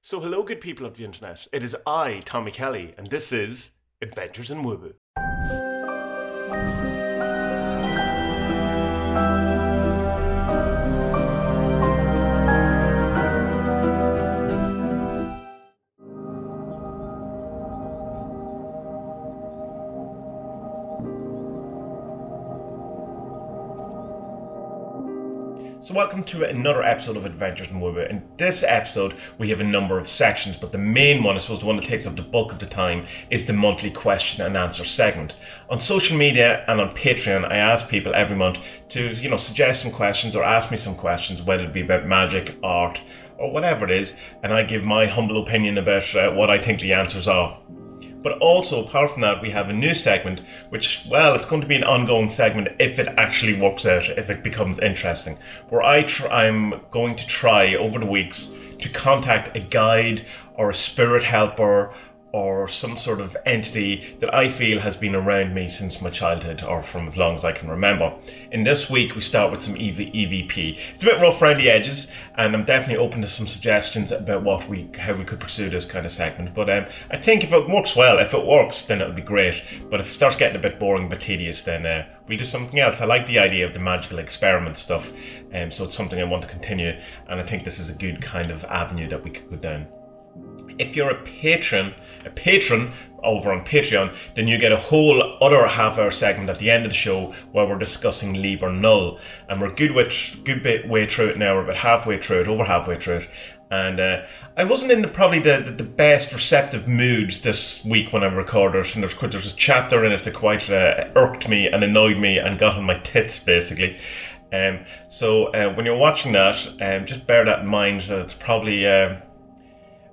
So hello good people of the internet, it is I, Tommy Kelly, and this is Adventures in Woo Woo. So welcome to another episode of Adventures in Woo Woo. In this episode we have a number of sections, but the main one, I suppose the one that takes up the bulk of the time, is the monthly question and answer segment. On social media and on Patreon I ask people every month to, suggest some questions or ask me some questions, whether it be about magic, art or whatever it is, and I give my humble opinion about what I think the answers are. But also, apart from that, we have a new segment, which, well, it's going to be an ongoing segment if it actually works out, if it becomes interesting, where I'm going to try over the weeks to contact a guide or a spirit helper or some sort of entity that I feel has been around me since my childhood, or from as long as I can remember. In this week we start with some EVP. It's a bit rough around the edges, and I'm definitely open to some suggestions about how we could pursue this kind of segment. But I think if it works well, if it works, then it'll be great. But if it starts getting a bit boring, a bit tedious, then we'll do something else. I like the idea of the magical experiment stuff, so it's something I want to continue, and I think this is a good kind of avenue that we could go down. If you're a patron over on Patreon, then you get a whole other half-hour segment at the end of the show where we're discussing Liber Null, and we're good bit way through it now. We're about halfway through it, over halfway through it, and I wasn't in probably the best receptive mood this week when I recorded it, and there's a chapter in it that quite irked me and annoyed me and got on my tits basically. So when you're watching that, just bear that in mind, that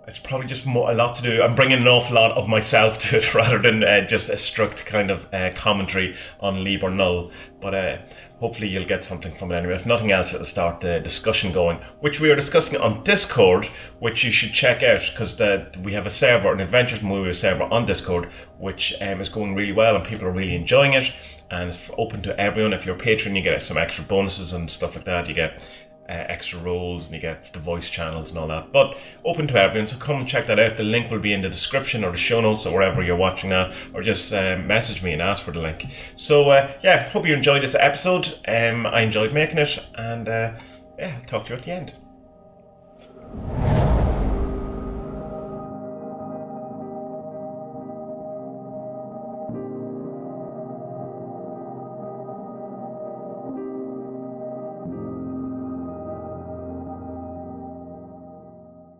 it's probably just a lot to do. I'm bringing an awful lot of myself to it rather than just a strict kind of commentary on Liber Null. But hopefully you'll get something from it anyway. If nothing else, it'll start the discussion going, which we are discussing on Discord, which you should check out, because we have a server, an Adventures in Woo Woo server on Discord, which is going really well and people are really enjoying it. And it's open to everyone. If you're a patron, you get some extra bonuses and stuff like that. You get extra roles and you get the voice channels and all that, but open to everyone, so come and check that out. The link will be in the description or the show notes or wherever you're watching that, or just message me and ask for the link. So yeah, hope you enjoyed this episode. I enjoyed making it, and yeah, I'll talk to you at the end.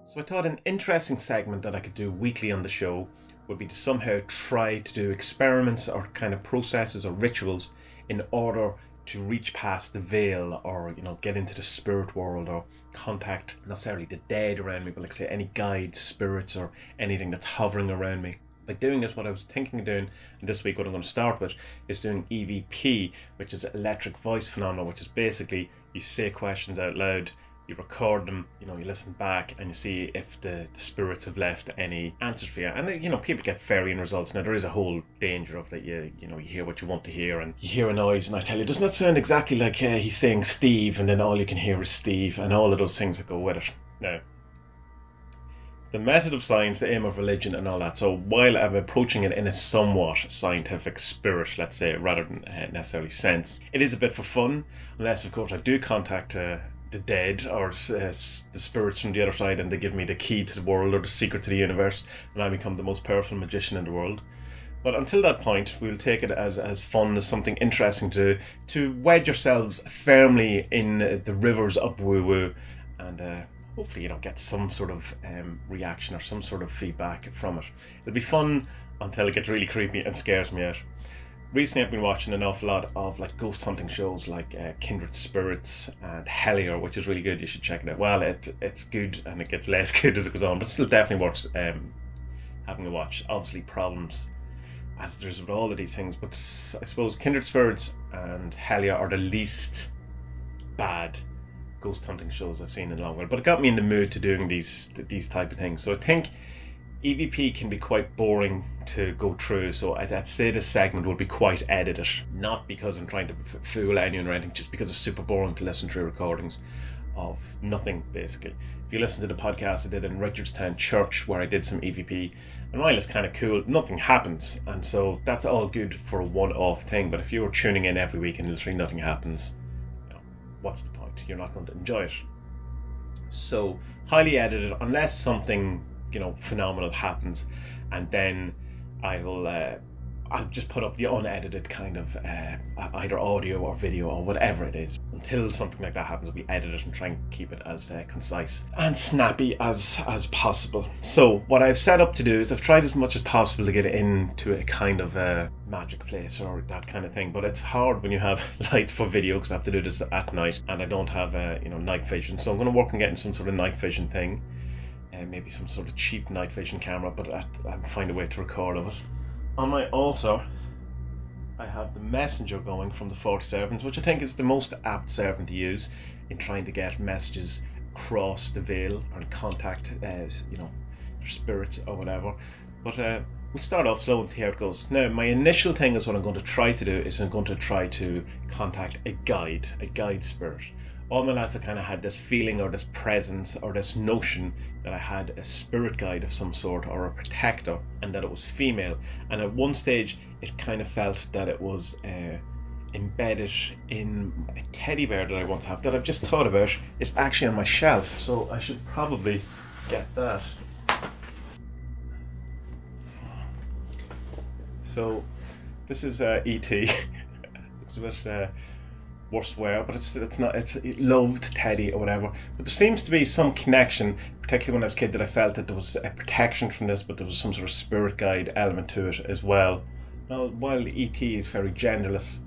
So I thought an interesting segment that I could do weekly on the show would be to somehow try to do experiments or kind of processes or rituals in order to reach past the veil, or get into the spirit world, or contact not necessarily the dead around me, but like say any guides, spirits, or anything that's hovering around me. By doing this, what I was thinking of doing, and this week what I'm going to start with, is doing EVP, which is electric voice phenomena, which is basically you say questions out loud, you record them, you listen back, and you see if the spirits have left any answers for you. And people get varying results. Now there is a whole danger of that. You hear what you want to hear, and you hear a noise, and I tell you, doesn't that sound exactly like he's saying Steve, and then all you can hear is Steve, and all of those things that go with it. Now, the method of science, the aim of religion, and all that. So while I'm approaching it in a somewhat scientific spirit, let's say, rather than necessarily sense, it is a bit for fun, unless of course I do contact the dead or the spirits from the other side, and they give me the key to the world or the secret to the universe, and I become the most powerful magician in the world. But until that point, we'll take it as fun, as something interesting to wed yourselves firmly in the rivers of woo woo, and hopefully get some sort of reaction or some sort of feedback from it. It'll be fun until it gets really creepy and scares me out. Recently I've been watching an awful lot of ghost hunting shows like Kindred Spirits and Hellier, which is really good. You should check it out. Well, it's good, and it gets less good as it goes on, but still definitely worth having a watch. Obviously problems, as there's with all of these things, but I suppose Kindred Spirits and Hellier are the least bad ghost hunting shows I've seen in a long while. But it got me in the mood to doing these type of things. So I think EVP can be quite boring to go through, so I'd say this segment will be quite edited. Not because I'm trying to fool anyone or anything, just because it's super boring to listen to recordings. of nothing, basically. If you listen to the podcast I did in Richardstown Church where I did some EVP, and while it's kind of cool, nothing happens, and so that's all good for a one-off thing. But if you were tuning in every week and literally nothing happens, what's the point? You're not going to enjoy it. So highly edited, unless something phenomenal happens, and then I'll just put up the unedited kind of either audio or video or whatever it is. Until something like that happens, we edit it and try and keep it as concise and snappy as possible. So what I've set up to do is I've tried as much as possible to get into a kind of a magic place or that kind of thing, but it's hard when you have lights for video because I have to do this at night and I don't have night vision. So I'm going to work on getting some sort of night vision thing, and maybe some sort of cheap night vision camera, but I'll find a way to record of it. On my altar, I have the messenger going from the 40 servants, which I think is the most apt servant to use in trying to get messages across the veil or in contact, your spirits or whatever. But we'll start off slow and see how it goes. Now, my initial thing is what I'm going to try to do is I'm going to try to contact a guide spirit. All my life I kind of had this feeling or this presence or this notion that I had a spirit guide of some sort or a protector, and that it was female. And at one stage it kind of felt that it was embedded in a teddy bear that I once have that I've just thought about. It's actually on my shelf, so I should probably get that. So this is E.T. Looks a bit worse wear, but it's not, it's loved teddy or whatever. But there seems to be some connection, particularly when I was a kid, that I felt that there was a protection from this, but there was some sort of spirit guide element to it as well. Now, while E.T. is very genderless,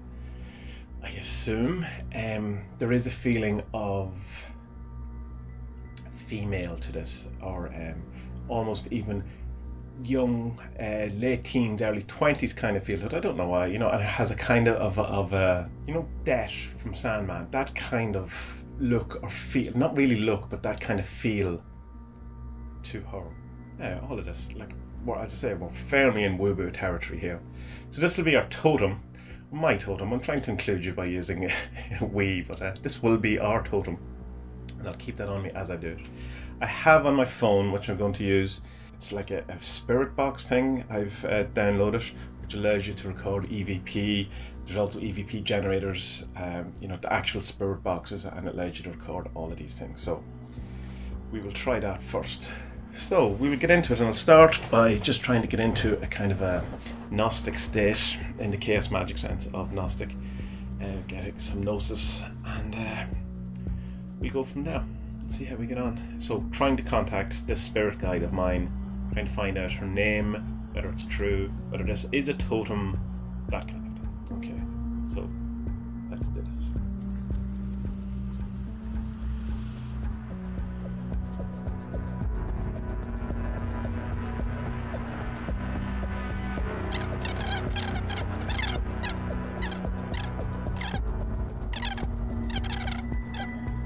I assume there is a feeling of female to this, or almost even young, late teens, early 20s kind of feel to it. I don't know why, and it has a kind of a Det from Sandman, that kind of look or feel, not really look, but that kind of feel to her. Yeah, all of this, as I say, we're firmly in woo-woo territory here. So this will be our totem, my totem. I'm trying to include you by using we, but this will be our totem, and I'll keep that on me as I do it. I have on my phone, which I'm going to use, it's like a spirit box thing I've downloaded, which allows you to record EVP. There's also EVP generators, the actual spirit boxes, and it allows you to record all of these things. So we will try that first. So we will get into it, and I'll start by just trying to get into a kind of a Gnostic state, in the chaos magic sense of Gnostic, getting some gnosis, and we go from there. See how we get on. So trying to contact this spirit guide of mine, trying to find out her name, whether it's true, whether this is a totem, that kind of thing. Okay, so let's do this.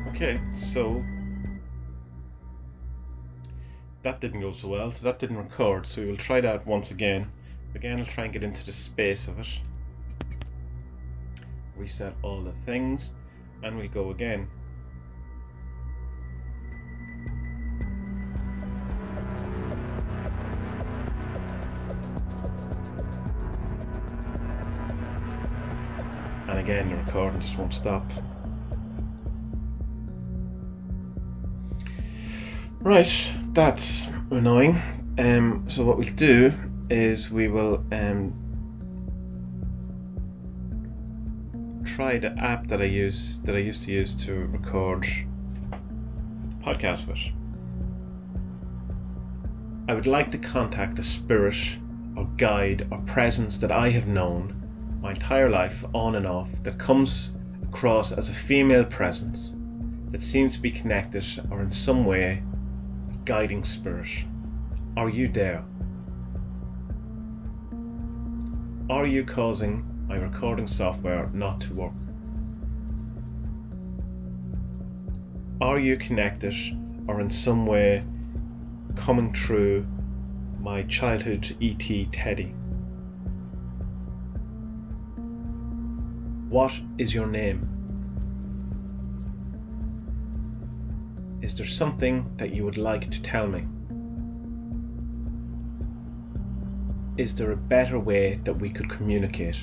Okay, so that didn't go so well, so that didn't record, so we will try that once again. Again, I'll try and get into the space of it. Reset all the things, and we'll go again. And again, the recording just won't stop. Right, that's annoying. So what we'll do is we will try the app that I used to use to record the podcast with. I would like to contact a spirit or guide or presence that I have known my entire life, on and off, that comes across as a female presence that seems to be connected or in some way guiding spirit. Are you there? Are you causing my recording software not to work? Are you connected or in some way coming through my childhood E.T. Teddy? What is your name? Is there something that you would like to tell me? Is there a better way that we could communicate?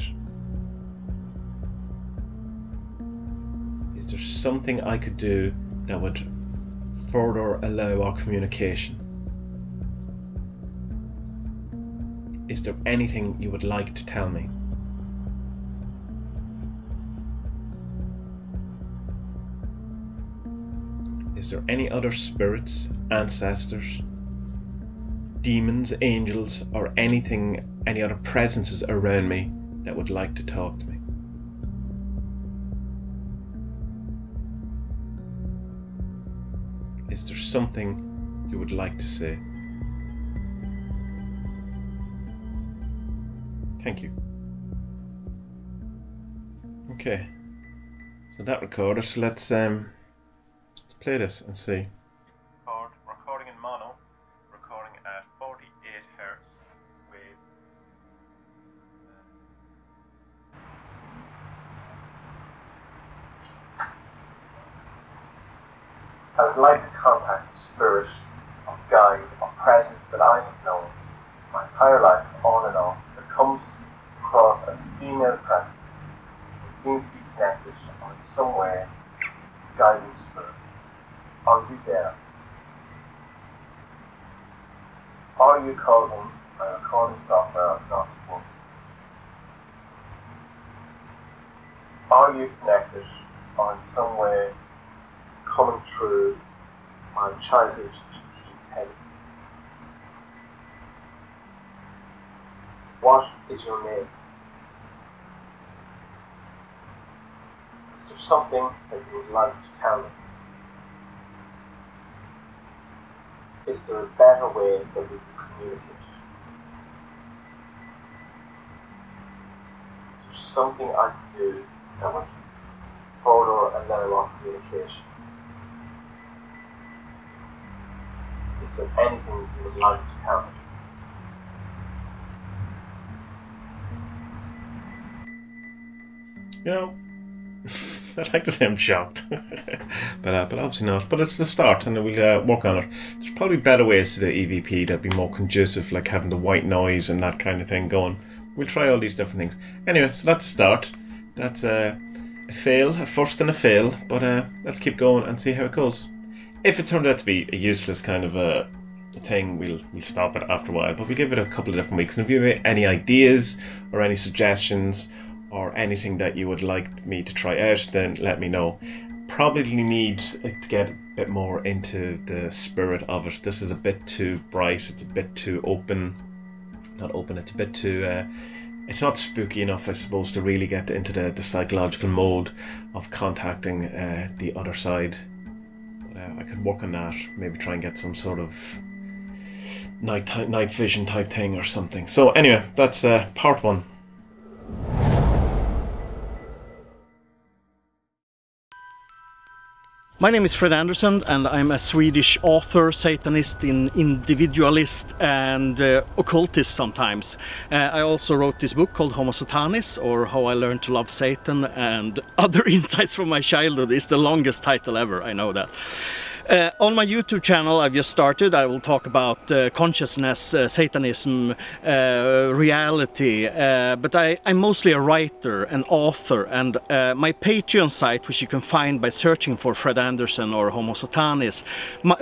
Is there something I could do that would further allow our communication? Is there anything you would like to tell me? Is there any other spirits, ancestors, demons, angels, or anything, any other presences around me that would like to talk to me? Is there something you would like to say? Thank you. Okay, so that recorded, so let's play this and see. Recording in mono, recording at 48 Hz with I would like to contact the spirit of guide or presence that I have known my entire life on and off that comes across as a female presence that seems to be connected on some way, guiding spirit. Are you there? Are you causing my recording software not to work? Are you connected or in some way coming through my childhood ET head? What is your name? Is there something that you would like to tell me? Is there a better way that we can communicate? Is there something I can do that would further allow our communication? Is there anything you would like to tell me? You know, I'd like to say I'm shocked, but obviously not. But it's the start, and we'll work on it. There's probably better ways to do EVP that'd be more conducive, like having the white noise and that kind of thing going. We'll try all these different things. Anyway, so that's the start. That's a fail, a first and a fail, but let's keep going and see how it goes. If it turned out to be a useless kind of a thing, we'll stop it after a while, but we'll give it a couple of different weeks. And if you have any ideas or any suggestions or anything that you would like me to try out, then let me know. Probably need to get a bit more into the spirit of it. This is a bit too bright, it's a bit too open. Not open, it's a bit too... it's not spooky enough, I suppose, to really get into the psychological mode of contacting the other side. But I could work on that, maybe try and get some sort of night vision type thing or something. So anyway, that's part one. My name is Fred Anderson, and I'm a Swedish author, Satanist, individualist and occultist sometimes. I also wrote this book called Homo Satanis, or How I Learned to Love Satan and Other Insights from My Childhood. It's the longest title ever, I know that. On my YouTube channel I've just started, I will talk about consciousness, Satanism, reality, but I'm mostly a writer, an author, and my Patreon site, which you can find by searching for Fred Anderson or Homo Satanis,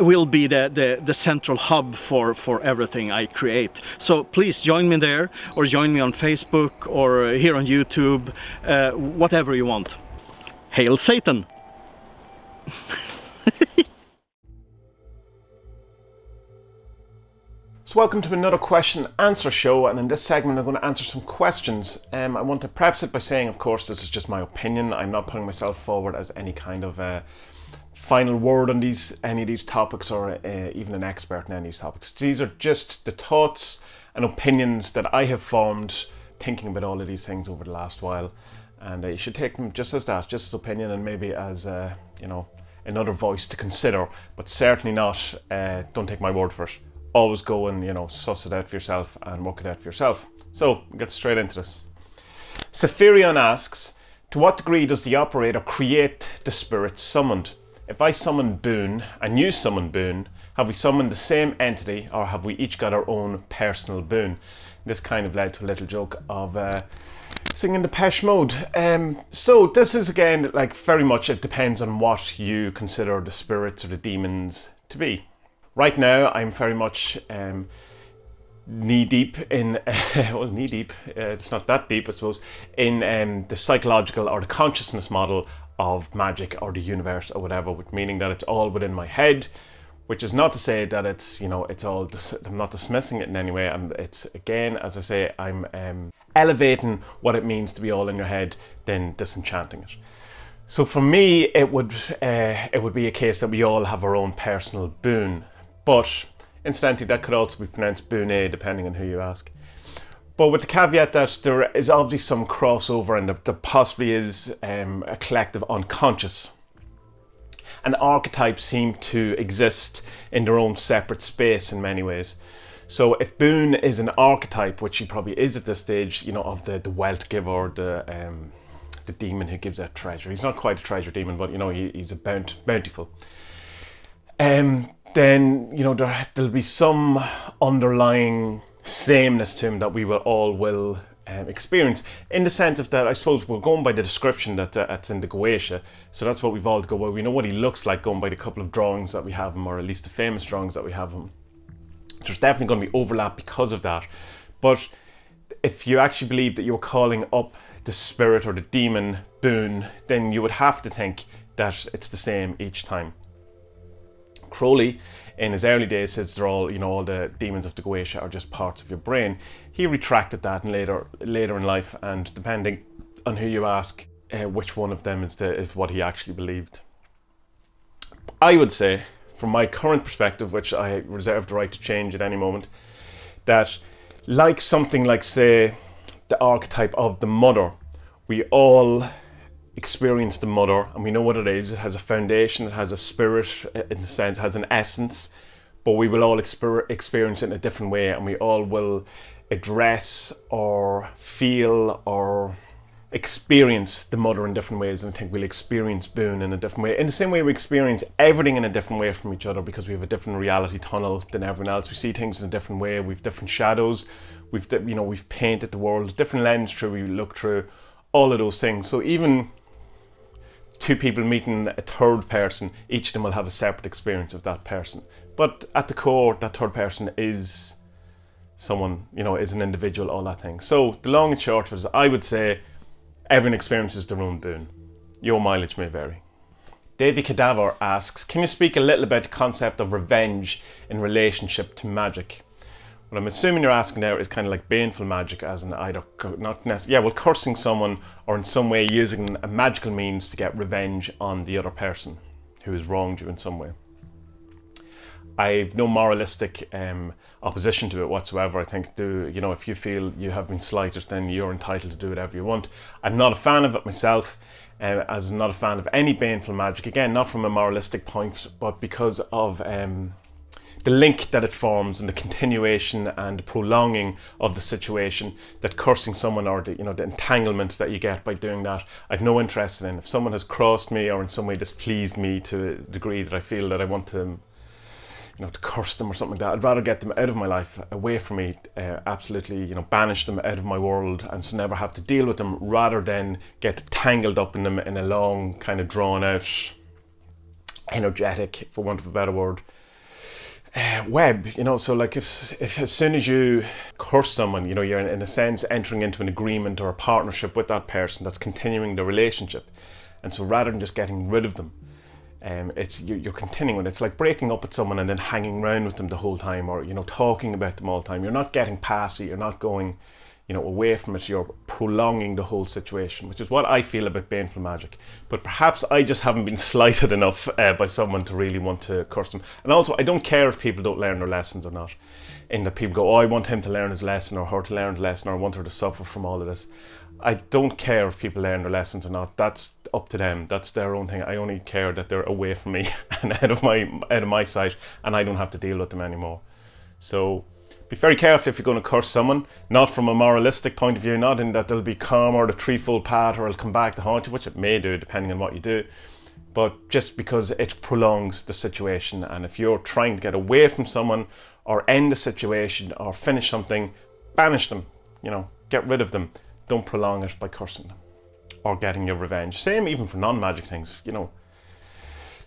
will be the central hub for everything I create. So please join me there, or join me on Facebook, or here on YouTube, whatever you want. Hail Satan! So welcome to another question and answer show, and in this segment I'm going to answer some questions. I want to preface it by saying, of course, this is just my opinion. I'm not putting myself forward as any kind of final word on any of these topics, or even an expert in any of these topics. These are just the thoughts and opinions that I have formed thinking about all of these things over the last while, and you should take them just as that, just as opinion, and maybe as you know, another voice to consider, but certainly not, don't take my word for it. Always go and, you know, suss it out for yourself and work it out for yourself. So, we'll get straight into this. Sephirion asks, to what degree does the operator create the spirits summoned? If I summon Bune and you summon Bune, have we summoned the same entity or have we each got our own personal Bune? This kind of led to a little joke of singing Depeche Mode. So this is again like very much, it depends on what you consider the spirits or the demons to be. Right now I'm very much knee deep in, well, knee deep, it's not that deep I suppose, in the psychological or the consciousness model of magic or the universe or whatever, meaning that it's all within my head, which is not to say that it's, you know, it's all, I'm not dismissing it in any way. It's, again, as I say, I'm elevating what it means to be all in your head, then disenchanting it. So for me, it would be a case that we all have our own personal Bune, but incidentally, that could also be pronounced Bune, depending on who you ask. But with the caveat that there is obviously some crossover and there possibly is a collective unconscious. And archetypes seem to exist in their own separate space in many ways. So if Bune is an archetype, which he probably is at this stage, you know, of the wealth giver, the demon who gives out treasure. He's not quite a treasure demon, but you know, he's a bountiful. Then, you know, there'll be some underlying sameness to him that we will experience, in the sense of that, I suppose we're going by the description that's in the Goetia, so that's what we've all to go by. We know what he looks like going by the couple of drawings that we have him, or at least the famous drawings that we have him. There's definitely going to be overlap because of that, but if you actually believe that you're calling up the spirit or the demon Bune, then you would have to think that it's the same each time. Crowley, in his early days, says they're all, you know, all the demons of the Goetia are just parts of your brain. He retracted that in later in life, and depending on who you ask, which one of them is what he actually believed. I would say, from my current perspective, which I reserve the right to change at any moment, that like something like, say, the archetype of the mother, we all experience the mother and we know what it is. It has a foundation, it has a spirit, in a sense, it has an essence, but we will all experience it in a different way, and we all will address or feel or experience the mother in different ways. And I think we'll experience Bune in a different way, in the same way we experience everything in a different way from each other, because we have a different reality tunnel than everyone else. We see things in a different way, we've different shadows, we've painted the world, different lens through we look through, all of those things. So even two people meeting a third person, each of them will have a separate experience of that person. But at the core, that third person is someone, you know, is an individual, all that thing. So the long and short of it is, I would say everyone experiences their own Bune. Your mileage may vary. Davy Cadaver asks, can you speak a little about the concept of revenge in relationship to magic? What I'm assuming you're asking there is kind of like baneful magic, as in either, not necessarily, yeah, well, cursing someone or in some way using a magical means to get revenge on the other person who has wronged you in some way. I've no moralistic opposition to it whatsoever. I think, you know, if you feel you have been slighted, then you're entitled to do whatever you want. I'm not a fan of it myself, as I'm not a fan of any baneful magic. Again, not from a moralistic point, but because of the link that it forms and the continuation and prolonging of the situation that cursing someone, or the, you know, the entanglement that you get by doing that, I've no interest in. If someone has crossed me or in some way displeased me to a degree that I feel that I want to, you know, to curse them or something like that, I'd rather get them out of my life, away from me, absolutely, you know, banish them out of my world and so never have to deal with them, rather than get tangled up in them in a long, kind of drawn out, energetic, for want of a better word, web, you know. So like if as soon as you curse someone, you know, you're in a sense entering into an agreement or a partnership with that person that's continuing the relationship. And so rather than just getting rid of them, you're continuing. It's like breaking up with someone and then hanging around with them the whole time, or, you know, talking about them all the time. You're not getting past it, you're not going, you know, away from it, you're prolonging the whole situation, which is what I feel about baneful magic. But perhaps I just haven't been slighted enough by someone to really want to curse them. And also, I don't care if people don't learn their lessons or not. In that people go, oh, I want him to learn his lesson, or her to learn the lesson, or I want her to suffer from all of this. I don't care if people learn their lessons or not. That's up to them. That's their own thing. I only care that they're away from me and out of my sight, and I don't have to deal with them anymore. So be very careful if you're going to curse someone, not from a moralistic point of view, not in that they'll be calm or the threefold path or it'll come back to haunt you, which it may do depending on what you do. but just because it prolongs the situation. And if you're trying to get away from someone or end the situation or finish something, banish them, you know, get rid of them. Don't prolong it by cursing them or getting your revenge. Same even for non-magic things, you know.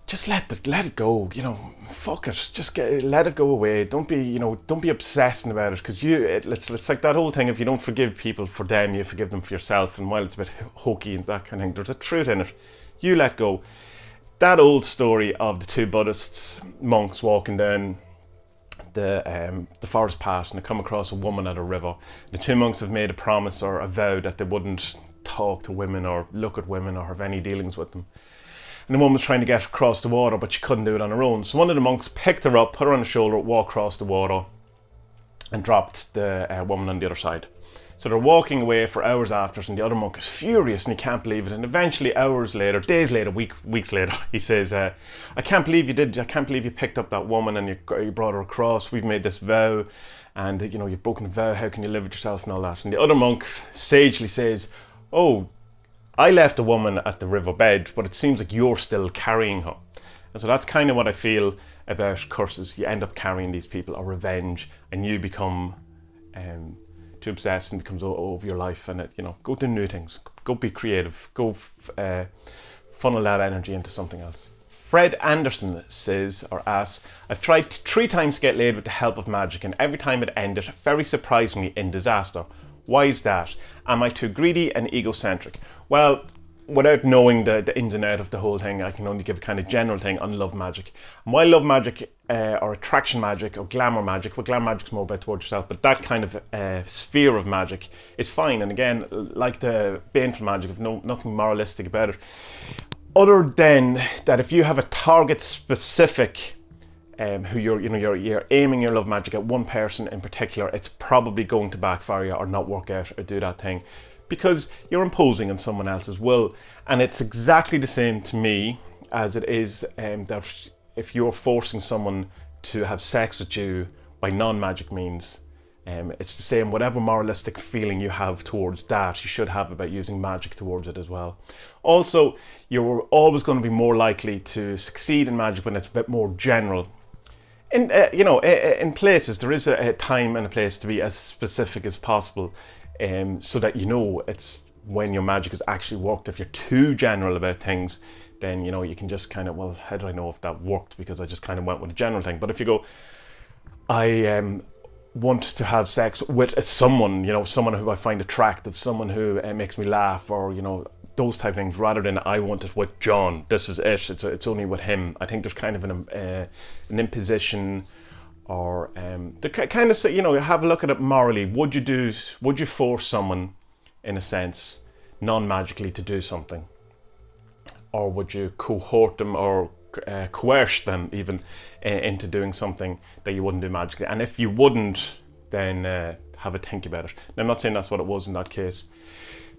Just let it go, you know, fuck it. Just let it go away. Don't be obsessing about it, because it's like that whole thing, if you don't forgive people for them, you forgive them for yourself. And while it's a bit hokey and that kind of thing, there's a truth in it. You let go. That old story of the two Buddhists monks walking down the forest path, and they come across a woman at a river. The two monks have made a promise or a vow that they wouldn't talk to women or look at women or have any dealings with them. And the woman was trying to get across the water, but she couldn't do it on her own. So one of the monks picked her up, put her on his shoulder, walked across the water, and dropped the woman on the other side. So they're walking away for hours after, and the other monk is furious and he can't believe it. And eventually, hours later, days later, weeks later, he says, I can't believe you did. I can't believe you picked up that woman and you brought her across. We've made this vow, and you know, you've broken the vow. How can you live with yourself and all that? And the other monk sagely says, oh, I left a woman at the riverbed, but it seems like you're still carrying her. And so that's kind of what I feel about curses. You end up carrying these people, or revenge, and you become too obsessed and becomes over your life. And you know, go do new things, go be creative, go funnel that energy into something else. Fred Anderson says, or asks, I've tried 3 times to get laid with the help of magic, and every time it ended, very surprisingly, in disaster. Why is that? Am I too greedy and egocentric? Well, without knowing the ins and outs of the whole thing, I can only give a kind of general thing on love magic. And why love magic, or attraction magic, or glamour magic, well, glamour magic's more about towards yourself, but that kind of sphere of magic is fine. And again, like the baneful magic, I've nothing moralistic about it, other than that if you have a target specific who you're aiming your love magic at one person in particular, it's probably going to backfire you or not work out or do that thing, because you're imposing on someone else's will. And it's exactly the same to me as it is that if you're forcing someone to have sex with you by non-magic means, it's the same. Whatever moralistic feeling you have towards that, you should have about using magic towards it as well. Also, you're always going to be more likely to succeed in magic when it's a bit more general. In places, there is a time and a place to be as specific as possible, so that you know it's when your magic has actually worked. If you're too general about things, then you know you can just kind of, well, how do I know if that worked? Because I just kind of went with a general thing. But if you go, I want to have sex with someone, you know, someone who I find attractive, someone who makes me laugh, or you know, those type of things, rather than I want it with John, this is it, it's only with him. I think there's kind of an imposition, or the kind of, you know, have a look at it morally. Would you force someone, in a sense, non-magically to do something, or would you cohort them or coerce them even into doing something that you wouldn't do magically? And if you wouldn't, then have a think about it. Now, I'm not saying that's what it was in that case.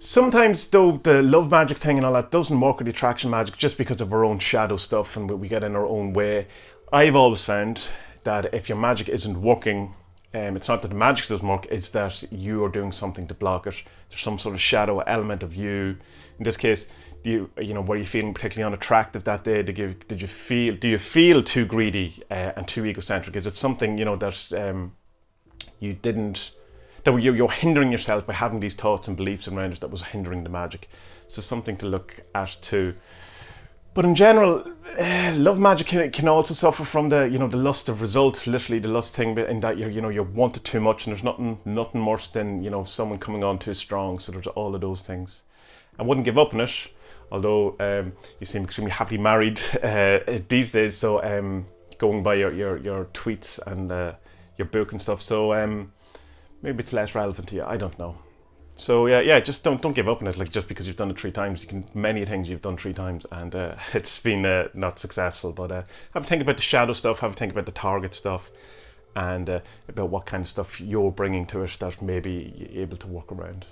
Sometimes though, the love magic thing and all that doesn't work with the attraction magic, just because of our own shadow stuff and we get in our own way. I've always found that if your magic isn't working, it's not that the magic doesn't work, it's that you are doing something to block it. There's some sort of shadow element of you. In this case, you know, were you feeling particularly unattractive that day? Do you feel too greedy and too egocentric? Is it something, you know, that you didn't, that you're hindering yourself by having these thoughts and beliefs around it that was hindering the magic? So something to look at too. But in general, love magic can also suffer from the lust of results, literally the lust thing, in that you want it too much, and there's nothing worse than, you know, someone coming on too strong. So there's all of those things. I wouldn't give up on it, although you seem extremely happily married these days. So going by your tweets and your book and stuff, so maybe it's less relevant to you. I don't know. So yeah, just don't give up on it. Like, just because you've done it 3 times, many things you've done 3 times, and it's been not successful. But have a think about the shadow stuff. Have a think about the target stuff, and about what kind of stuff you're bringing to it that maybe you're able to work around.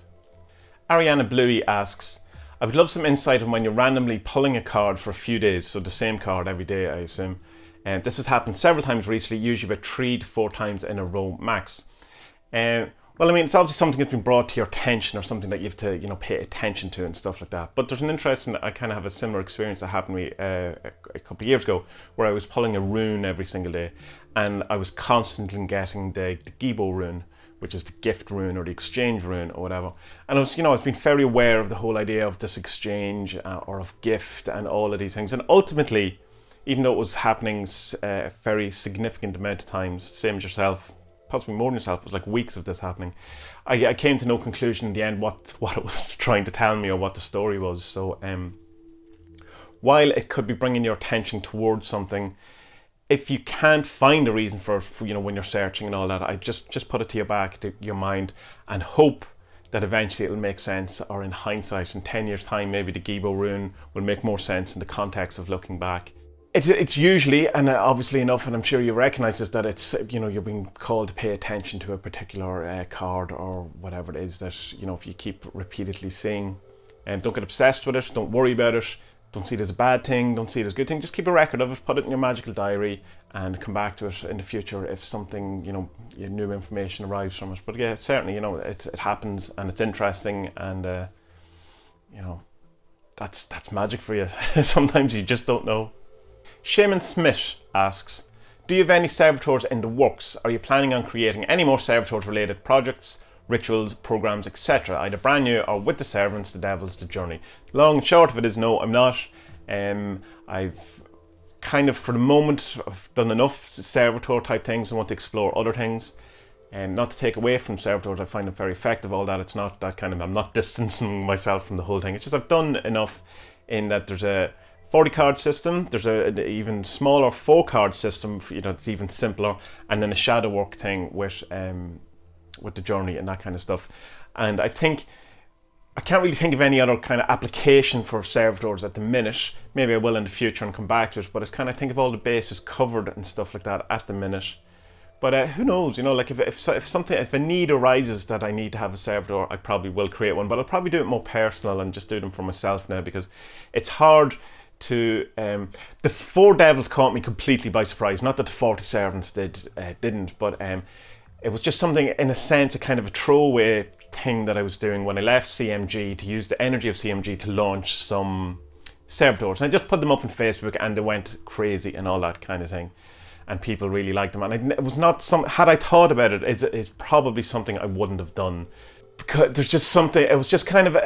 Ariana Bluey asks, I would love some insight on when you're randomly pulling a card for a few days, so the same card every day, I assume. This has happened several times recently, usually about 3 to 4 times in a row max. Well, I mean, it's obviously something that's been brought to your attention or something that you have to, pay attention to and stuff like that. But there's an interesting, I kind of have a similar experience that happened to me a couple of years ago, where I was pulling a rune every single day, and I was constantly getting the Gibo rune, which is the gift rune or the exchange rune or whatever. And I was, I've been very aware of the whole idea of this exchange or of gift and all of these things. And ultimately, even though it was happening a very significant amount of times, same as yourself, possibly more than yourself, it was like weeks of this happening, I came to no conclusion in the end what it was trying to tell me or what the story was. So while it could be bringing your attention towards something, if you can't find a reason for when you're searching and all that, I just put it to your back, to your mind, and hope that eventually it'll make sense, or in hindsight, in 10 years time, maybe the Gibo rune will make more sense in the context of looking back. It's usually, and obviously enough, and I'm sure you recognise this, that it's, you're being called to pay attention to a particular card or whatever it is that, if you keep repeatedly seeing, and don't get obsessed with it, don't worry about it, don't see it as a bad thing, don't see it as a good thing, just keep a record of it, put it in your magical diary, and come back to it in the future if something, new information arrives from it. But yeah, certainly, it happens, and it's interesting, and, that's magic for you. Sometimes you just don't know. Shaman Smith asks, do you have any servitors in the works? Are you planning on creating any more servitors related projects, rituals, programs, etc., either brand new or with the servants, the devils, the journey? Long and short of it is no, I'm not. I've kind of, for the moment, I've done enough servitor type things. I want to explore other things. Not to take away from servitors, I find them very effective, all that. It's not that kind of, I'm not distancing myself from the whole thing. It's just I've done enough in that there's a 40 card system, there's an even smaller 4 card system, it's even simpler, and then a shadow work thing with the journey and that kind of stuff. And I think I can't really think of any other kind of application for servitors at the minute. Maybe I will in the future and come back to it, but it's kind of, I think of all the bases covered and stuff like that at the minute. But who knows, like if a need arises that I need to have a servitor, I probably will create one, but I'll probably do it more personal and just do them for myself now, because it's hard to the 4 devils caught me completely by surprise. Not that the 40 servants didn't, but it was just something, in a sense, a kind of a throwaway thing that I was doing when I left CMG, to use the energy of CMG to launch some servitors. And I just put them up on Facebook, and they went crazy and all that kind of thing, and people really liked them. And it was not some, had I thought about it, it's probably something I wouldn't have done, because there's just something, it was just kind of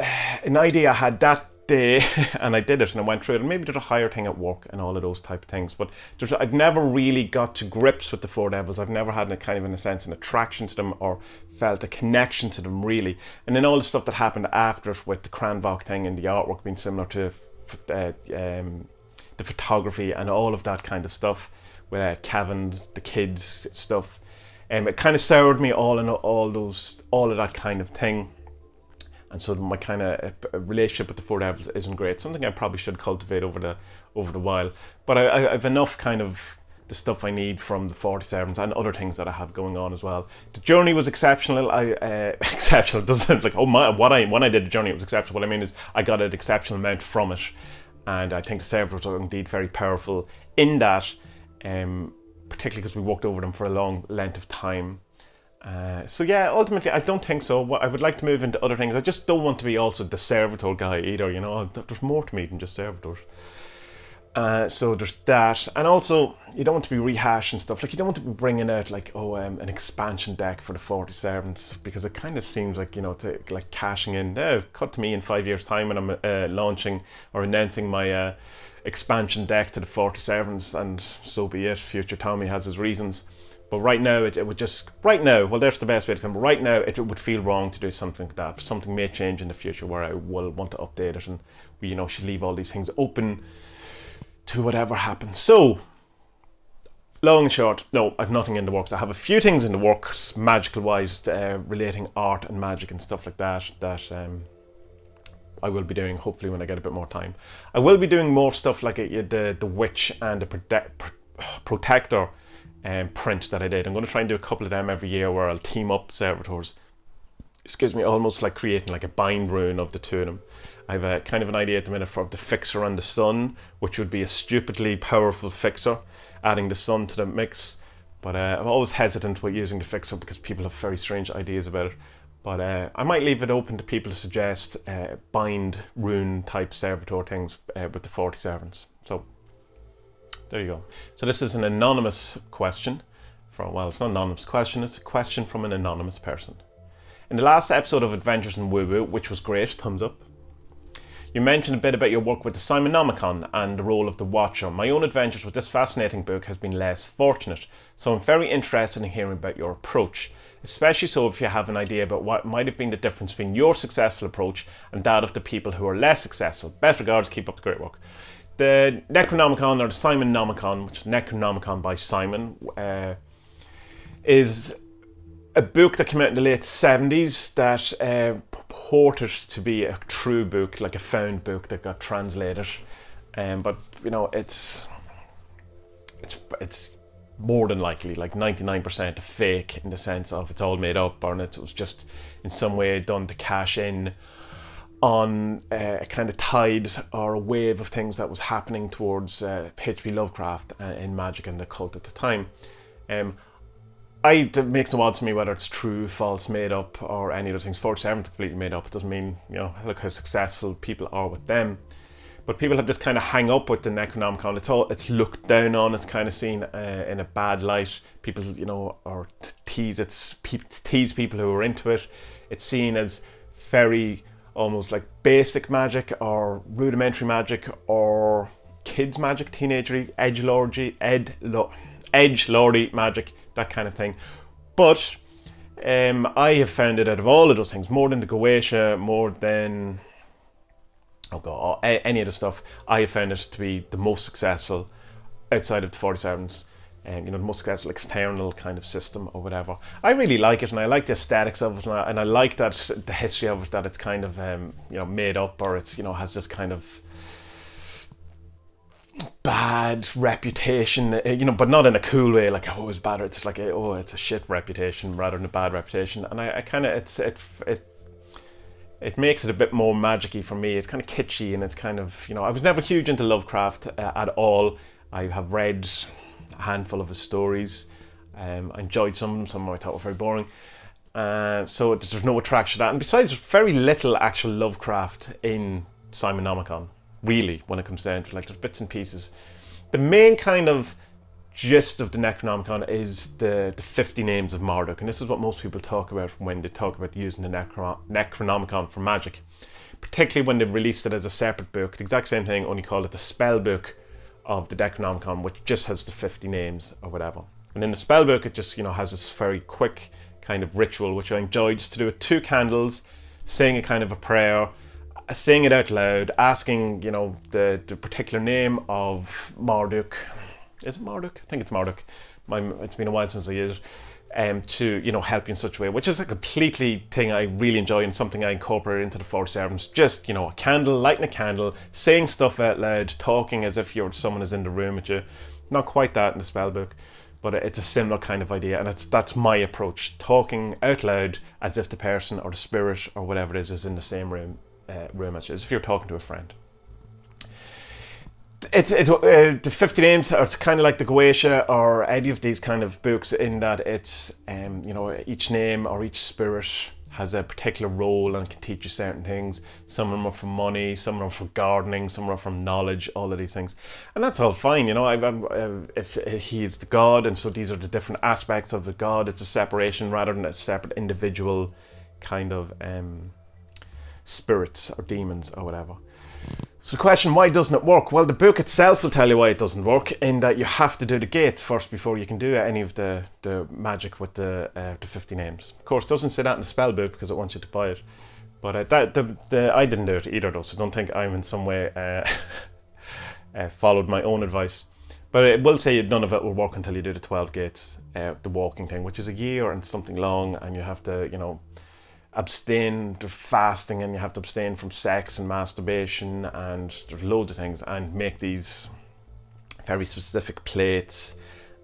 an idea I had that day, and I did it, and I went through it. And maybe there's a higher thing at work and all of those type of things, but I've never really got to grips with the 4 devils. I've never had a kind of, in a sense, an attraction to them, or felt a connection to them really. And then all the stuff that happened after it, with the Cranbach thing and the artwork being similar to the photography and all of that kind of stuff, with Kevin's, the kids stuff, it kind of soured me all of that kind of thing. And so my kind of relationship with the 4 devils isn't great. Something I probably should cultivate over the while. But I've enough kind of the stuff I need from the 40 servants and other things that I have going on as well. The journey was exceptional. Exceptional doesn't like, oh my, when I did the journey it was exceptional. What I mean is I got an exceptional amount from it, and I think the servitors are indeed very powerful in that, particularly because we walked over them for a long length of time. So yeah, ultimately I don't think so. I would like to move into other things. I just don't want to be also the servitor guy either, there's more to me than just servitors. So there's that, and also you don't want to be rehashing stuff. Like, you don't want to be bringing out like, an expansion deck for the 40 servants, because it kind of seems like, like cashing in. Cut to me in 5 years time when I'm launching or announcing my expansion deck to the 40 servants, and so be it. Future Tommy has his reasons. But right now, it would just, well, there's the best way to come. Right now, it would feel wrong to do something like that. Something may change in the future where I will want to update it, and we, should leave all these things open to whatever happens. So, long and short, no, I've nothing in the works. I have a few things in the works, magical-wise, relating art and magic and stuff like that, I will be doing, hopefully, when I get a bit more time. I will be doing more stuff like the Witch and the Protector print that I did. I'm going to try and do a couple of them every year, where I'll team up servitors, almost like creating like a bind rune of the 2 of them. I have a kind of an idea at the minute for the Fixer and the Sun, which would be a stupidly powerful Fixer, adding the Sun to the mix. But I'm always hesitant with using the fix-up because people have very strange ideas about it. But I might leave it open to people to suggest bind rune type servitor things with the 47s. So there you go. So this is an anonymous question. Well, it's not an anonymous question, it's a question from an anonymous person. In the last episode of Adventures in Woo Woo, which was great, thumbs up, you mentioned a bit about your work with the Synchronicities and the role of the Watcher. My own adventures with this fascinating book has been less fortunate, so I'm very interested in hearing about your approach. Especially so if you have an idea about what might have been the difference between your successful approach and that of the people who are less successful. Best regards, keep up the great work. The Necronomicon, or the Synchronomicon, which is Necronomicon by Simon, is a book that came out in the late 70s that purported to be a true book, like a found book that got translated. But, you know, it's more than likely, like 99% a fake, in the sense of it's all made up, or it was just in some way done to cash in on a kind of tide or a wave of things that was happening towards H.P. Lovecraft in Magic and the cult at the time. It makes no odds to me whether it's true, false, made up, or any other things. 47 completely made up. It doesn't mean, you know, look how successful people are with them. But people have this kind of hang up with the Necronomicon. It's looked down on. It's kind of seen in a bad light. People, you know, or tease people who are into it. It's seen as very almost like basic magic or rudimentary magic or kids magic, teenagery, edgelordy magic, that kind of thing. But I have found it, out of all of those things, more than the Goetia, more than any of the stuff, I have found it to be the most successful outside of the 47s, and you know, the most successful external kind of system or whatever. I really like it, and I like the aesthetics of it, and I like that the history of it, that it's kind of you know, made up, or it's, you know, has this kind of bad reputation, you know, but not in a cool way, like, oh, it's bad. It's like, oh, it's a shit reputation rather than a bad reputation. And I kind of, it makes it a bit more magic-y for me. It's kind of kitschy, and it's kind of, you know, I was never huge into Lovecraft at all. I have read a handful of his stories. I enjoyed some of them I thought were very boring. So there's no attraction to that. And besides, there's very little actual Lovecraft in Synchronomicon, really, when it comes down to, like, there's bits and pieces. The main kind of gist of the Necronomicon is the 50 names of Marduk, and this is what most people talk about when they talk about using the Necronomicon for magic, particularly when they released it as a separate book, the exact same thing, only call it the spell book of the Necronomicon, which just has the 50 names or whatever. And in the spell book, it just, you know, has this very quick kind of ritual, which I enjoyed, just to do with 2 candles, saying a kind of a prayer, saying it out loud, asking, you know, the particular name of Marduk. Is it Marduk? I think it's Marduk. It's been a while since I used it. To, you know, help you in such a way, which is a completely thing I really enjoy, and something I incorporate into the 47s. Just, you know, a candle, lighting a candle, saying stuff out loud, talking as if someone is in the room with you. Not quite that in the spell book, but it's a similar kind of idea, and that's my approach. Talking out loud as if the person or the spirit or whatever it is in the same room as you, as if you're talking to a friend. The 50 names, or it's kind of like the Goetia or any of these kind of books, in that it's you know, each name or each spirit has a particular role and can teach you certain things. Some of them are for money, some of them are for gardening, some are from knowledge, all of these things, and that's all fine, you know. If he is the god, and so these are the different aspects of the god, it's a separation rather than a separate individual kind of spirits or demons or whatever. So the question, why doesn't it work? Well, the book itself will tell you why it doesn't work, in that you have to do the gates first before you can do any of the magic with the 50 names. Of course, it doesn't say that in the spell book because it wants you to buy it. But I didn't do it either, though, so don't think I'm in some way followed my own advice. But it will say none of it will work until you do the 12 gates, the walking thing, which is a year and something long, and you have to, you know, abstain, there's fasting, and you have to abstain from sex and masturbation, and there's loads of things, and make these very specific plates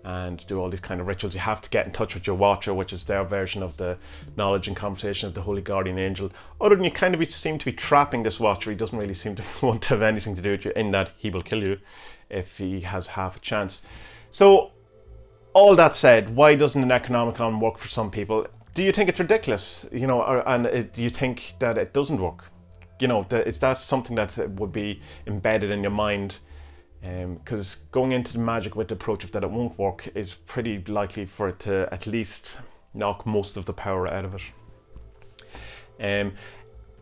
and do all these kind of rituals. You have to get in touch with your Watcher, which is their version of the knowledge and conversation of the Holy Guardian Angel. Other than you kind of seem to be trapping this Watcher, he doesn't really seem to want to have anything to do with you, in that he will kill you if he has half a chance. So all that said, why doesn't the Necronomicon work for some people? Do you think it's ridiculous? You know, do you think that it doesn't work? You know, is that something that would be embedded in your mind? Because going into the Magick with the approach of that it won't work is pretty likely for it to at least knock most of the power out of it.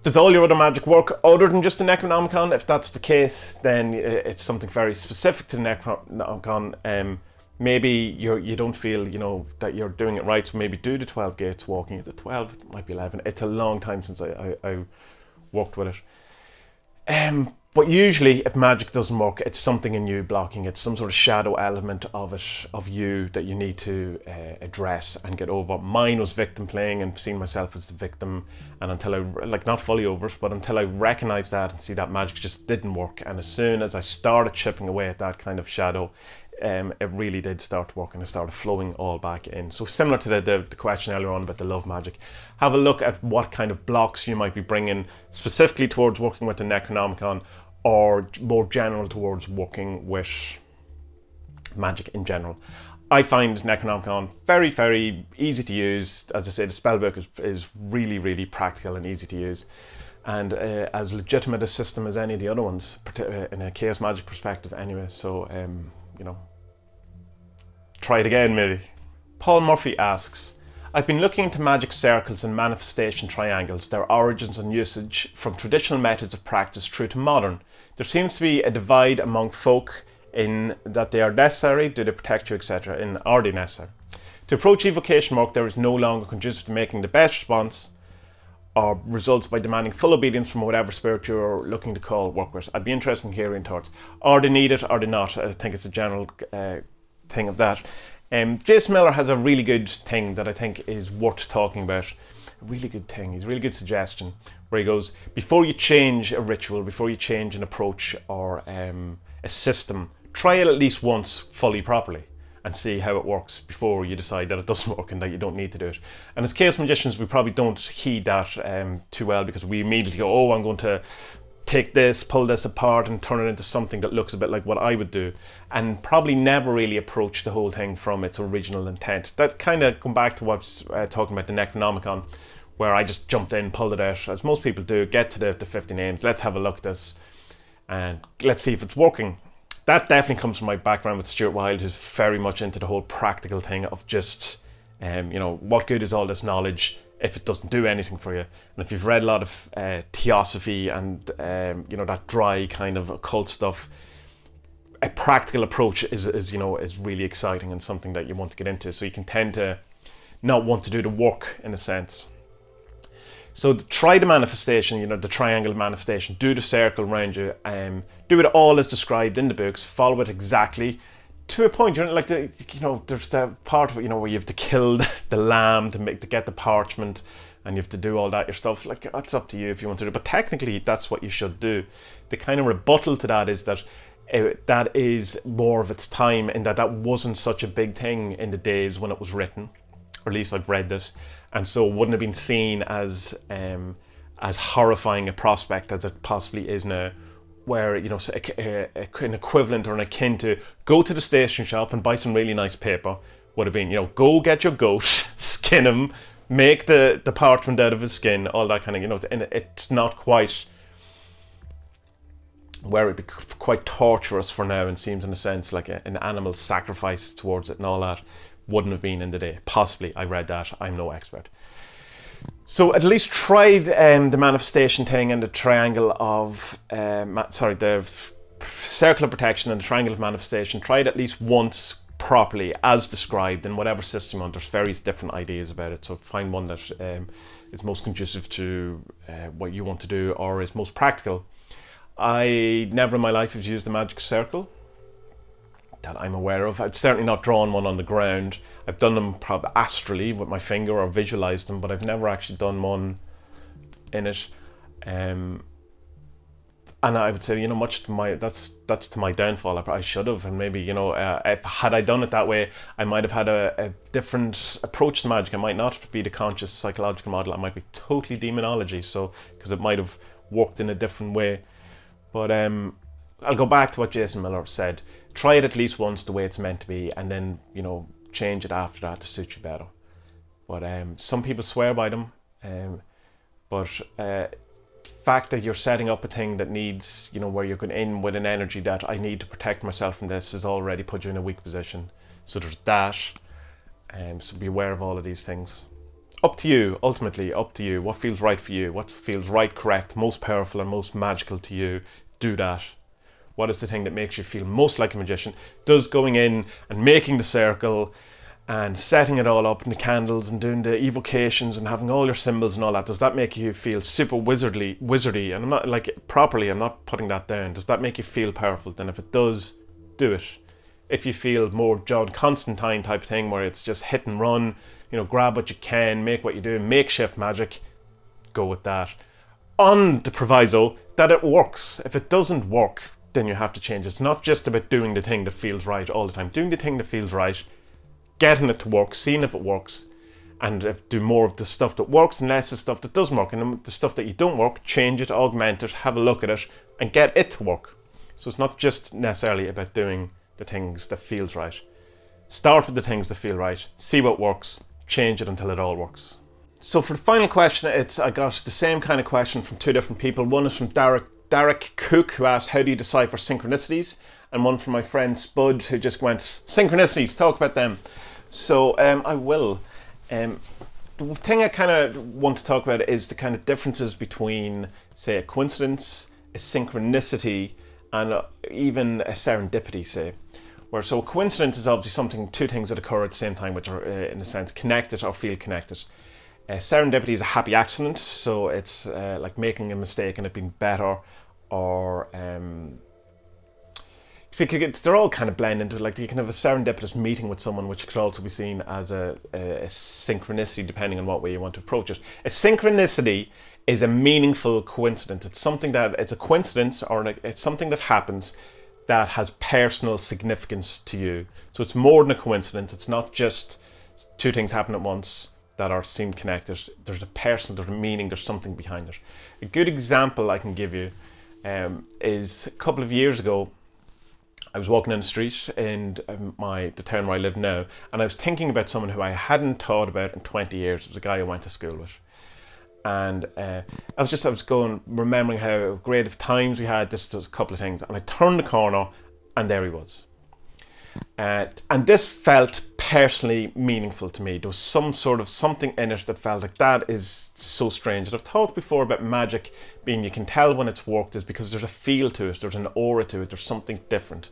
Does all your other magic work other than just the Necronomicon? If that's the case, then it's something very specific to the Necronomicon. Maybe you don't feel, you know, that you're doing it right, so maybe do the 12 gates walking. Is it 12? It might be 11. It's a long time since I worked with it. But usually, if magic doesn't work, it's something in you blocking it, some sort of shadow element of it, of you, that you need to address and get over. Mine was victim playing and seeing myself as the victim, and until I, like, not fully over it, but until I recognized that and see that magic just didn't work. And as soon as I started chipping away at that kind of shadow, it really did start to work, and it started flowing all back in. So similar to the question earlier on about the love magic, have a look at what kind of blocks you might be bringing specifically towards working with the Necronomicon, or more general towards working with magic in general. I find Necronomicon very, very easy to use. As I say, the spellbook is really, really practical and easy to use, and as legitimate a system as any of the other ones in a chaos magic perspective anyway. So you know, try it again maybe. Paul Murphy asks, I've been looking into magic circles and manifestation triangles, their origins and usage from traditional methods of practice through to modern. There seems to be a divide among folk in that they are necessary, do they protect you, etc. In are they necessary? To approach evocation work, there is no longer conducive to making the best response or results by demanding full obedience from whatever spirit you're looking to call work with. I'd be interested in hearing thoughts. Are they needed, are they not? I think it's a general thing of that. Jason Miller has a really good thing that I think is worth talking about. A really good thing, he's a really good suggestion, where he goes, before you change a ritual, before you change an approach or a system, try it at least once fully properly and see how it works before you decide that it doesn't work and that you don't need to do it. And as chaos magicians, we probably don't heed that too well, because we immediately go, oh, I'm going to take this, pull this apart and turn it into something that looks a bit like what I would do, and probably never really approach the whole thing from its original intent. That kind of come back to what I was talking about the Necronomicon, where I just jumped in, pulled it out, as most people do, get to the 50 names, let's have a look at this and let's see if it's working. That definitely comes from my background with Stuart Wilde, who's very much into the whole practical thing of just, you know, what good is all this knowledge if it doesn't do anything for you? And if you've read a lot of theosophy and you know, that dry kind of occult stuff, a practical approach is you know, is really exciting and something that you want to get into. So you can tend to not want to do the work in a sense. So try the manifestation, you know, the triangle manifestation, do the circle around you, do it all as described in the books, follow it exactly to a point. You know, like you know, there's that part of it, you know, where you have to kill the lamb to get the parchment, and you have to do all that yourself. Like, that's up to you if you want to do it, but technically that's what you should do. The kind of rebuttal to that is that that is more of its time, in that wasn't such a big thing in the days when it was written, or at least I've read this, and so it wouldn't have been seen as horrifying a prospect as it possibly is now. Where, you know, an equivalent or an akin to go to the station shop and buy some really nice paper would have been, you know, go get your goat, skin him, make the parchment out of his skin, all that kind of, you know, and it's not quite where it'd be quite torturous for now, and seems in a sense like an animal sacrifice towards it and all that wouldn't have been in the day. Possibly, I read that, I'm no expert. So at least try the manifestation thing and the triangle of, the circle of protection and the triangle of manifestation. Try it at least once properly as described in whatever system, and there's various different ideas about it. So find one that is most conducive to what you want to do, or is most practical. I never in my life have used the Magick Circle that I'm aware of. I've certainly not drawn one on the ground. I've done them probably astrally with my finger or visualized them, but I've never actually done one in it. And I would say, you know, much to my that's to my downfall. I should have, and maybe, you know, if had I done it that way, I might have had a different approach to magic. I might not be the conscious psychological model. I might be totally demonology. So because it might have worked in a different way. But I'll go back to what Jason Miller said. Try it at least once the way it's meant to be, and then, you know, change it after that to suit you better. But some people swear by them. But fact that you're setting up a thing that needs, you know, where you're going in with an energy that I need to protect myself from this, has already put you in a weak position. So there's that. So be aware of all of these things. Up to you, ultimately, up to you. What feels right for you? What feels right, correct, most powerful and most magical to you? Do that. What is the thing that makes you feel most like a magician? Does going in and making the circle and setting it all up in the candles and doing the evocations and having all your symbols and all that, does that make you feel super wizardy? And I'm not, like, properly, I'm not putting that down. Does that make you feel powerful? Then if it does, do it. If you feel more John Constantine type thing, where it's just hit and run, you know, grab what you can, make what you do, makeshift magic, go with that. On the proviso that it works. If it doesn't work, then you have to change. It's not just about doing the thing that feels right all the time. Doing the thing that feels right, getting it to work, seeing if it works, and do more of the stuff that works and less of the stuff that doesn't work. And the stuff that you don't work, change it, augment it, have a look at it, and get it to work. So it's not just necessarily about doing the things that feels right. Start with the things that feel right, see what works, change it until it all works. So for the final question, I got the same kind of question from two different people. One is from Derek Cook, who asked, how do you decipher synchronicities? And one from my friend Spud, who just went, synchronicities, talk about them. So I will. The thing I kind of want to talk about is the kind of differences between, say, a coincidence, a synchronicity, and even a serendipity, say. So a coincidence is obviously two things that occur at the same time, which are, in a sense, connected or feel connected. Serendipity is a happy accident, so it's like making a mistake and it being better, or they're all kind of blend into it. Like, you can have a serendipitous meeting with someone, which could also be seen as a synchronicity, depending on what way you want to approach it. A synchronicity is a meaningful coincidence. It's something that, it's a coincidence, or it's something that happens that has personal significance to you. So it's more than a coincidence. It's not just two things happen at once that seem connected. There's a person, there's a meaning, there's something behind it. A good example I can give you is a couple of years ago, I was walking down the street in the town where I live now, and I was thinking about someone who I hadn't thought about in 20 years. It was a guy I went to school with. And I was going, remembering how great of times we had, just a couple of things. And I turned the corner and there he was. And this felt personally meaningful to me. There was something in it that felt like, that is so strange. And I've talked before about magic being, you can tell when it's worked, is because there's a feel to it, there's an aura to it, there's something different.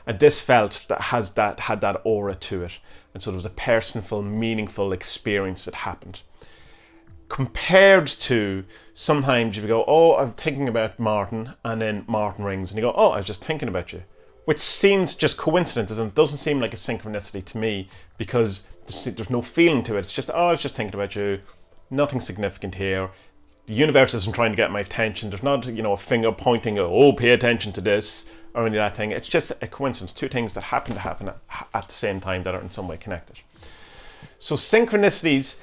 And this felt that had that aura to it. And so there was a personal, meaningful experience that happened. Compared to, sometimes you go, oh, I'm thinking about Martin, and then Martin rings, and you go, oh, I was just thinking about you. Which seems just coincidences, and it doesn't seem like a synchronicity to me, because there's no feeling to it. It's just, oh, I was just thinking about you, nothing significant here. The universe isn't trying to get my attention. There's not, a finger pointing, oh, pay attention to this, or any of that thing. It's just a coincidence, two things that happen to happen at the same time that are in some way connected. So synchronicities,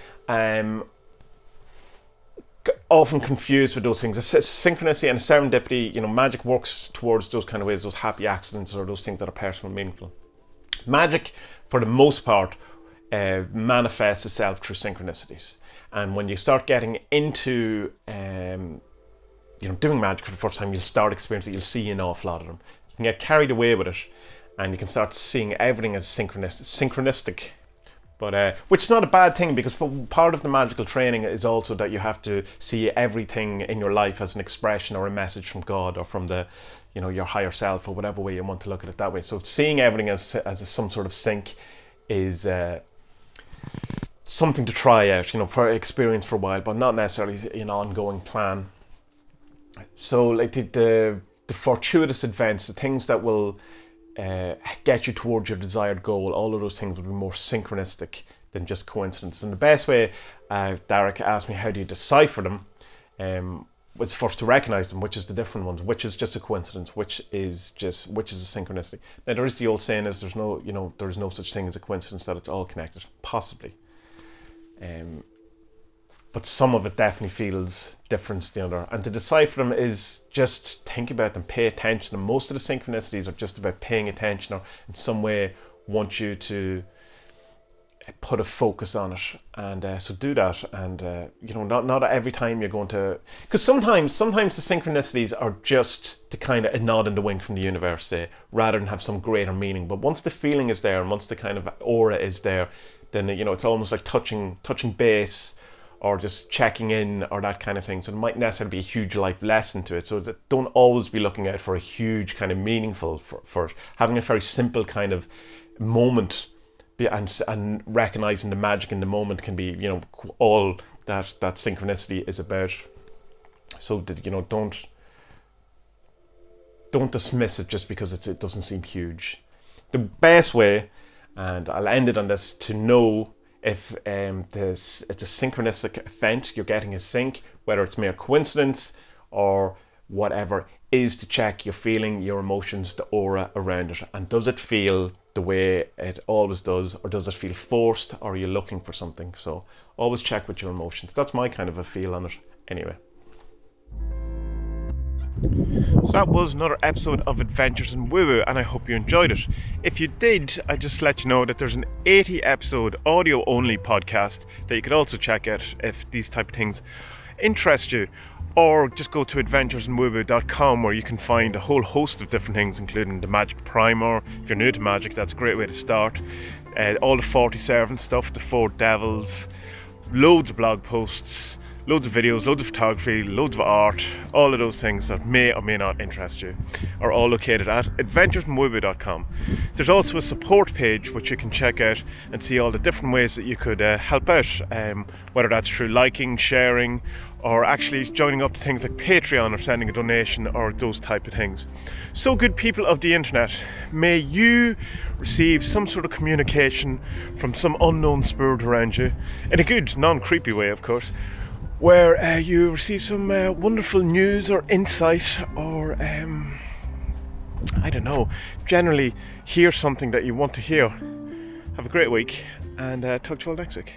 often confused with those things. A synchronicity and a serendipity, magic works towards those kind of ways, those happy accidents, or those things that are personal and meaningful. Magic, for the most part, manifests itself through synchronicities. And when you start getting into doing magic for the first time, you'll start experiencing, you'll see an awful lot of them. You can get carried away with it, and you can start seeing everything as synchronistic. But which is not a bad thing, because part of the magical training is also that you have to see everything in your life as an expression or a message from God, or from the, your higher self, or whatever way you want to look at it that way. So seeing everything as some sort of sync is something to try out, for experience for a while, but not necessarily an ongoing plan. So like the fortuitous events, the things that will get you towards your desired goal, all of those things would be more synchronistic than just coincidence. And the best way, Derek asked me, how do you decipher them, was first to recognize them, which is the different ones, which is just a coincidence, which is a synchronicity. Now there is the old saying is, there's no such thing as a coincidence, that it's all connected, possibly. But some of it definitely feels different to the other. And to decipher them is just think about them, pay attention. And most of the synchronicities are just about paying attention, or in some way want you to put a focus on it, and so do that. And you know, not every time you're going to, because sometimes the synchronicities are just to kind of a nod and a wink from the universe, say, rather than have some greater meaning. But once the feeling is there, and once the kind of aura is there, then, you know, it's almost like touching base, or just checking in, or that kind of thing. So there might necessarily be a huge life lesson to it. So don't always be looking out for a huge kind of meaningful for it. Having a very simple kind of moment, and recognizing the magic in the moment can be, you know, all that synchronicity is about. So you know, don't dismiss it just because it doesn't seem huge. The best way, and I'll end it on this, to know if it's a synchronistic event, you're getting a sync, whether it's mere coincidence or whatever, is to check your feeling, your emotions, the aura around it. And does it feel the way it always does, or does it feel forced, or are you looking for something? So always check with your emotions. That's my kind of a feel on it anyway. So that was another episode of Adventures in Woo Woo, and I hope you enjoyed it. If you did, I just let you know that there's an 80 episode audio only podcast that you could also check out if these type of things interest you. Or just go to adventuresinwoowoo.com, where you can find a whole host of different things, including the Magic Primer. If you're new to Magic, that's a great way to start. All the 40 Servant stuff, the 4 Devils, loads of blog posts, loads of videos, loads of photography, loads of art, all of those things that may or may not interest you are all located at adventuresinwoowoo.com. There's also a support page which you can check out and see all the different ways that you could help out, whether that's through liking, sharing, or actually joining up to things like Patreon, or sending a donation, or those type of things. So, good people of the internet, may you receive some sort of communication from some unknown spirit around you, in a good, non-creepy way, of course, where you receive some wonderful news or insight, or I don't know, generally hear something that you want to hear. Have a great week, and talk to you all next week.